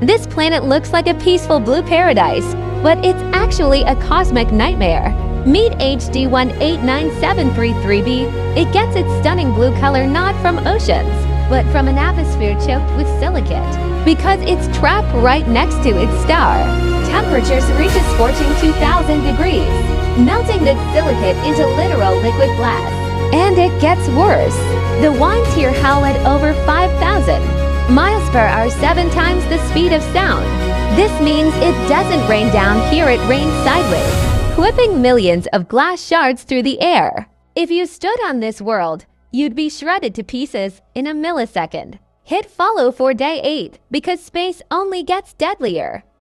This planet looks like a peaceful blue paradise, but it's actually a cosmic nightmare. Meet HD 189733b. It gets its stunning blue color not from oceans, but from an atmosphere choked with silicate, because it's trapped right next to its star. Temperatures reaches scorching 2,000 degrees, melting the silicate into literal liquid glass. And it gets worse. The winds here howl at over 5,000 miles per hour, 7 times the speed of sound. This means it doesn't rain down here, it rains sideways, whipping millions of glass shards through the air. If you stood on this world, you'd be shredded to pieces in a millisecond. Hit follow for day 8 because space only gets deadlier.